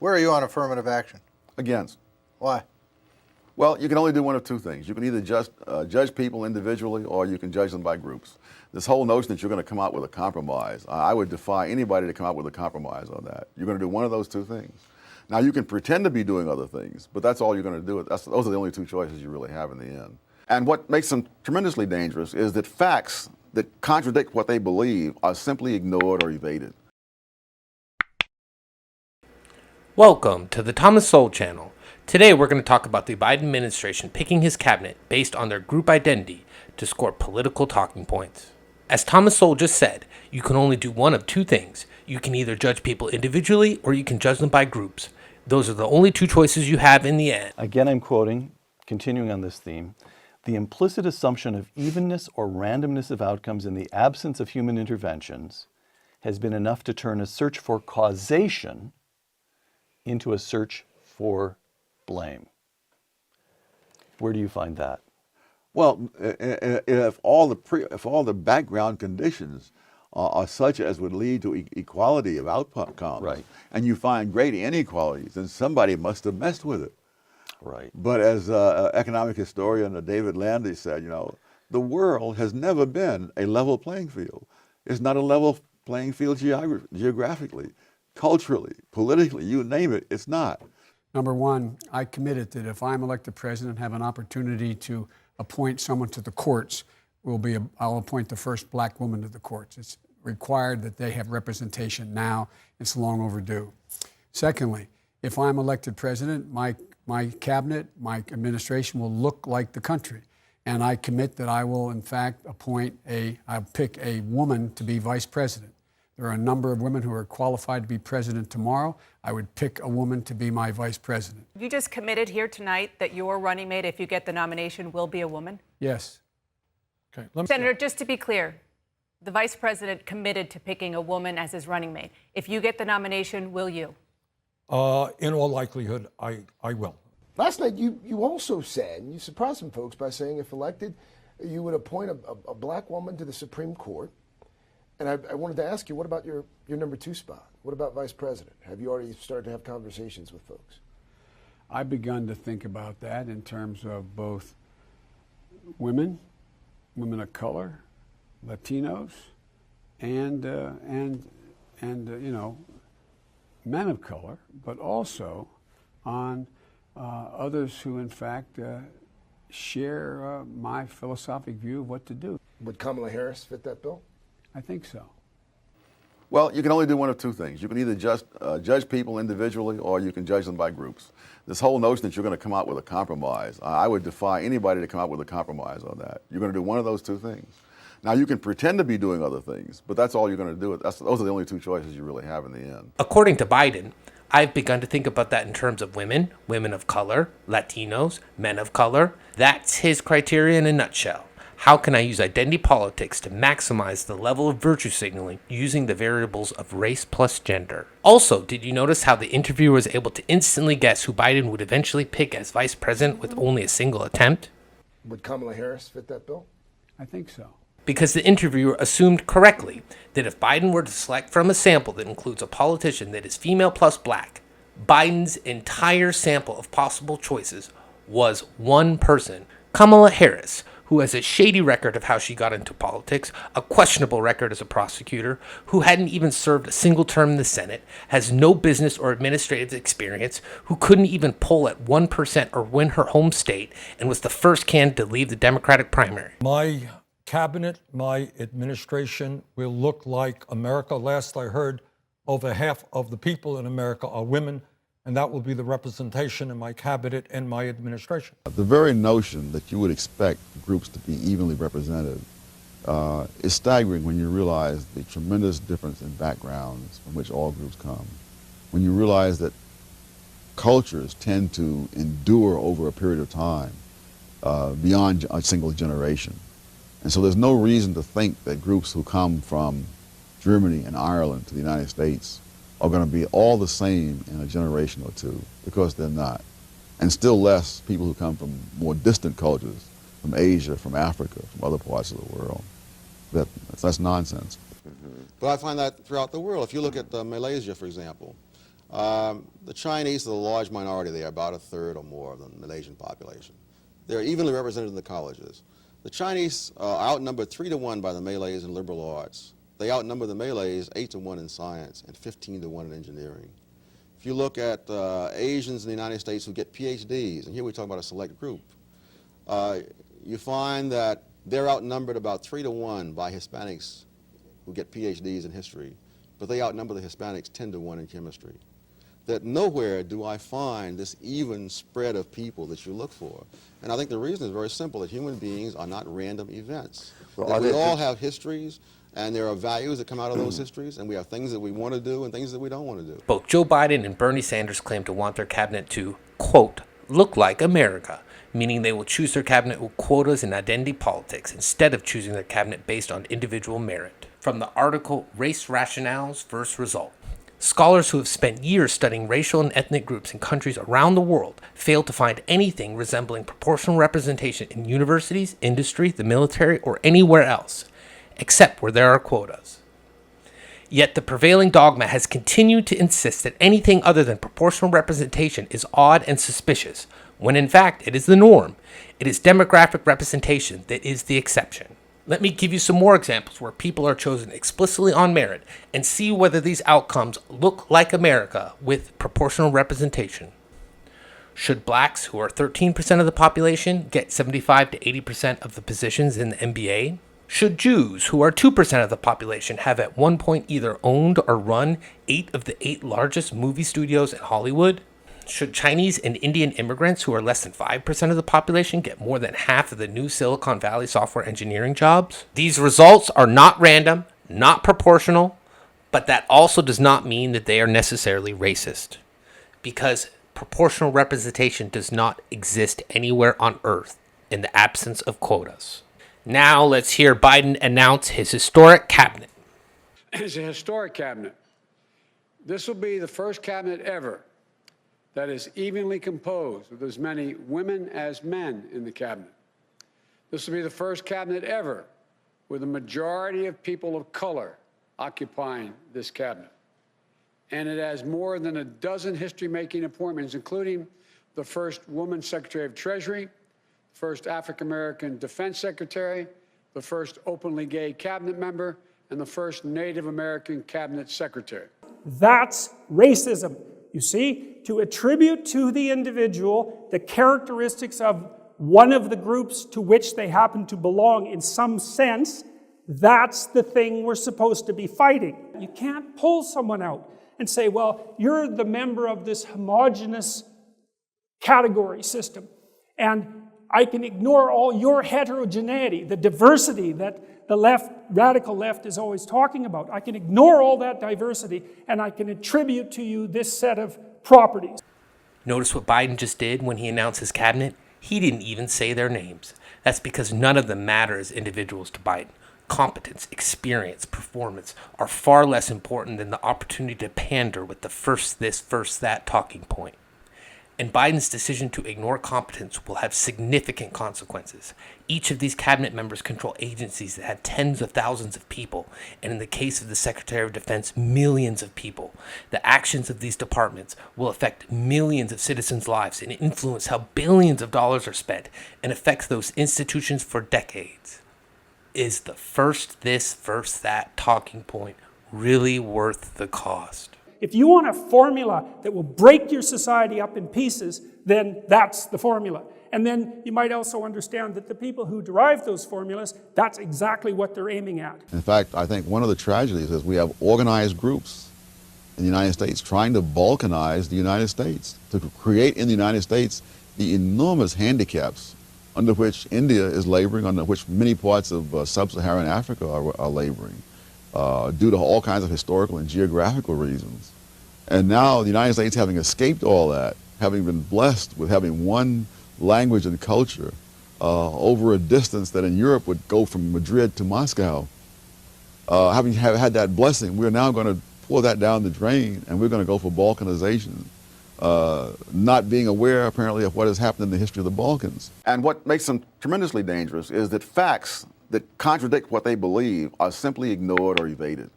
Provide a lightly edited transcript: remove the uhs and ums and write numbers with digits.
Where are you on affirmative action? Against. Why? Well, you can only do one of two things. You can either just judge people individually, or you can judge them by groups. This whole notion that you're going to come out with a compromise, I would defy anybody to come out with a compromise on that. You're going to do one of those two things. Now, you can pretend to be doing other things, but that's all you're going to do. Those are the only two choices you really have in the end. And what makes them tremendously dangerous is that facts that contradict what they believe are simply ignored or evaded. Welcome to the Thomas Sowell channel. Today we're going to talk about the Biden administration picking his cabinet based on their group identity to score political talking points. As Thomas Sowell just said, you can only do one of two things. You can either judge people individually or you can judge them by groups. Those are the only two choices you have in the end. Again, I'm quoting, continuing on this theme, the implicit assumption of evenness or randomness of outcomes in the absence of human interventions has been enough to turn a search for causation into a search for blame. Where do you find that? Well, if all the background conditions are such as would lead to equality of outcomes, right, and you find great inequalities, then somebody must have messed with it. Right. But as economic historian David Landy said, the world has never been a level playing field. It's not a level playing field geographically, culturally, politically, you name it, it's not. Number one, I committed that if I'm elected president, have an opportunity to appoint someone to the courts, I'll appoint the first black woman to the courts. It's required that they have representation now. It's long overdue. Secondly, if I'm elected president, my cabinet, my administration will look like the country. And I commit that I will, in fact, I'll pick a woman to be vice president. There are a number of women who are qualified to be president tomorrow. I would pick a woman to be my vice president. You just committed here tonight that your running mate, if you get the nomination, will be a woman? Yes. Okay. Senator, just to be clear, the vice president committed to picking a woman as his running mate. If you get the nomination, will you? In all likelihood, I will. Last night, you also said, and you surprised some folks by saying if elected, you would appoint a black woman to the Supreme Court. And I wanted to ask you, what about your number two spot? What about vice president? Have you already started to have conversations with folks? I've begun to think about that in terms of both women of color, Latinos, and men of color, but also on others who, in fact, share my philosophic view of what to do. Would Kamala Harris fit that bill? I think so. Well, you can only do one of two things. You can either just judge people individually, or you can judge them by groups. This whole notion that you're going to come out with a compromise, I would defy anybody to come out with a compromise on that. You're going to do one of those two things. Now, you can pretend to be doing other things, but that's all you're going to do. Those are the only two choices you really have in the end. According to Biden, I've begun to think about that in terms of women of color, Latinos, men of color. That's his criteria in a nutshell. How can I use identity politics to maximize the level of virtue signaling using the variables of race plus gender? Also, did you notice how the interviewer was able to instantly guess who Biden would eventually pick as vice president with only a single attempt? Would Kamala Harris fit that bill? I think so. Because the interviewer assumed correctly that if Biden were to select from a sample that includes a politician that is female plus black, Biden's entire sample of possible choices was one person, Kamala Harris, who has a shady record of how she got into politics, a questionable record as a prosecutor, who hadn't even served a single term in the Senate, has no business or administrative experience, who couldn't even poll at 1% or win her home state, and was the first candidate to leave the Democratic primary. My cabinet, my administration will look like America. Last I heard, over half of the people in America are women, and that will be the representation in my cabinet and my administration. The very notion that you would expect groups to be evenly represented is staggering when you realize the tremendous difference in backgrounds from which all groups come. When you realize that cultures tend to endure over a period of time beyond a single generation. And so there's no reason to think that groups who come from Germany and Ireland to the United States are going to be all the same in a generation or two, because they're not. And still less people who come from more distant cultures, from Asia, from Africa, from other parts of the world. That's nonsense. But I find that throughout the world. If you look at Malaysia, for example, The Chinese are the large minority. They are about a third or more of the Malaysian population. They're evenly represented in the colleges. The Chinese are outnumbered 3-1 by the Malays in liberal arts. They outnumber the Malays 8-1 in science and 15-1 in engineering. If you look at Asians in the United States who get PhDs, and here we're talking about a select group, you find that they're outnumbered about 3-1 by Hispanics who get PhDs in history, but they outnumber the Hispanics 10-1 in chemistry. That nowhere do I find this even spread of people that you look for. And I think the reason is very simple, that human beings are not random events. Well, That we all have histories, and there are values that come out of those histories, and we have things that we want to do and things that we don't want to do. Both Joe Biden and Bernie Sanders claim to want their cabinet to, quote, look like America, meaning they will choose their cabinet with quotas and identity politics instead of choosing their cabinet based on individual merit. From the article Race Rationales vs. Result. Scholars who have spent years studying racial and ethnic groups in countries around the world fail to find anything resembling proportional representation in universities, industry, the military, or anywhere else, except where there are quotas. Yet the prevailing dogma has continued to insist that anything other than proportional representation is odd and suspicious, when in fact it is the norm. It is demographic representation that is the exception. Let me give you some more examples where people are chosen explicitly on merit and see whether these outcomes look like America with proportional representation. Should blacks, who are 13% of the population, get 75 to 80% of the positions in the NBA? Should Jews, who are 2% of the population, have at one point either owned or run 8 of the 8 largest movie studios in Hollywood? Should Chinese and Indian immigrants, who are less than 5% of the population, get more than half of the new Silicon Valley software engineering jobs? These results are not random, not proportional, but that also does not mean that they are necessarily racist, because proportional representation does not exist anywhere on Earth in the absence of quotas. Now let's hear Biden announce his historic cabinet. It's a historic cabinet. This will be the first cabinet ever that is evenly composed with as many women as men in the cabinet. This will be the first cabinet ever with a majority of people of color occupying this cabinet. And it has more than a dozen history-making appointments, including the first woman Secretary of Treasury, first African-American Defense Secretary, the first openly gay cabinet member, and the first Native American cabinet secretary. That's racism. You see, to attribute to the individual the characteristics of one of the groups to which they happen to belong in some sense, that's the thing we're supposed to be fighting. You can't pull someone out and say, well, you're the member of this homogenous category system, and I can ignore all your heterogeneity, the diversity that the left, radical left, is always talking about. I can ignore all that diversity, and I can attribute to you this set of properties. Notice what Biden just did when he announced his cabinet? He didn't even say their names. That's because none of them matter as individuals to Biden. Competence, experience, performance are far less important than the opportunity to pander with the first this, first that talking point. And Biden's decision to ignore competence will have significant consequences. Each of these cabinet members control agencies that have tens of thousands of people, and in the case of the Secretary of Defense, millions of people. The actions of these departments will affect millions of citizens' lives and influence how billions of dollars are spent, and affects those institutions for decades. Is the first this, first that talking point really worth the cost? If you want a formula that will break your society up in pieces, then that's the formula. And then you might also understand that the people who derive those formulas, that's exactly what they're aiming at. In fact, I think one of the tragedies is we have organized groups in the United States trying to balkanize the United States, to create in the United States the enormous handicaps under which India is laboring, under which many parts of sub-Saharan Africa are laboring, due to all kinds of historical and geographical reasons. And now the United States, having escaped all that, having been blessed with having one language and culture over a distance that in Europe would go from Madrid to Moscow, having had that blessing, we're now going to pour that down the drain, and we're going to go for balkanization, not being aware apparently of what has happened in the history of the Balkans. And what makes them tremendously dangerous is that facts that contradict what they believe are simply ignored or evaded.